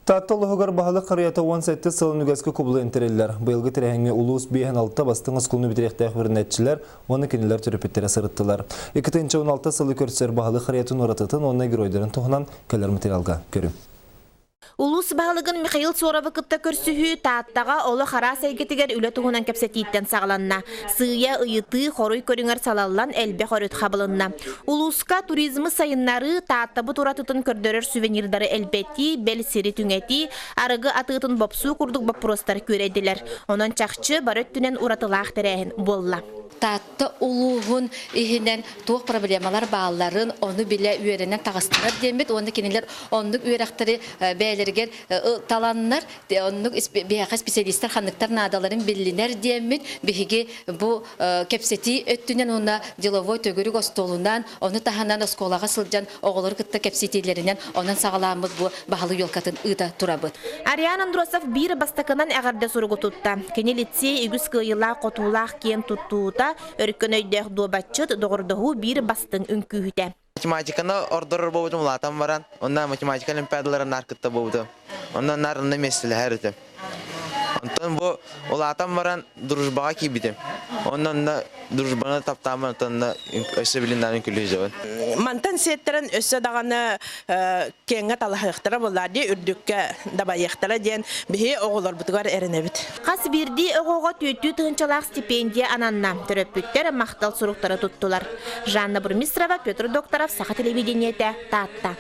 Тааттолығығар бағалы қарията 17 сылын үгәскі құбылы интерелілер. Бұйылғы тірәңе ұлыс бейін алты бастыңыз құлыны бітіректәк бірінәтчілер, оны кенелер түріпеттері сырыттылар. 2-16 сылы көрсер бағалы қариятын оратытын, оны геройдарын тұғынан кәлер материалға көрі. Улус бағылығын Михаил Соровы кытта көрсүхі тааттаға олы қара сәйгетігер үлі тұғынан кәпсетейттен сағыланна. Сыя ұйыты хорой көріңер салалан әлбе хорет қабылынна. Улуска туризмы сайыннары тааттабы туратытын көрдөрер сувенирдары әлбетті, бәл сері түңеті, арығы атытын бопсу күрдік бапыростар көреділер. Онан чақчы барөттінен уратылақ тәрәйін болла. Таатты улуғын ихинен туық проблемалар бағаларын, оны біле үйерінен тағыстынар демет, оны кенелер ондық үйерақтары бәлергер таланнар, ондық бияқа специалистер қандықтар надаларын білінер демет, бігі бұл кепсети өттінен оны деловой төгірік остолынан, оны таханан осколаға сылжан оғылыр күтті кепсетилерінен, онын сағаламыз бұл бағалы елкатын ұйда тұрабыд. Ариан Андросов бір бастақынан әғарды сұрғы тұтта. Кенелетсе үгіз күйіла қотулақ кен тұттуыта, өркөн өйдәк дуабатчыт доғырдығы бір бастың үнкүйді. Математиканы ордырыр болуды мұлатан баран, онда математика олимпиадаларын арқытта болуды. Онда нарынны месілі әрді. Онтан бұл олатан баран дружбаға кейбеді. Ондан да дружбаны таптамын, онтан да өсі біліндерін күлі жауын. Мантан сеттерін өсі дағаны кеңі талақықтыра болады, үрдікке дабайықтыра ден бігі оғылар бұтығар әріне біт. Қас бірді оғуға түйті тұғынчалақ стипендия ананна. Түрөппүттер мақтал сұруқтары тұттылар. Жанна Бурмистрова, Петр Докторов, Сақа телевидениеті, Таатта.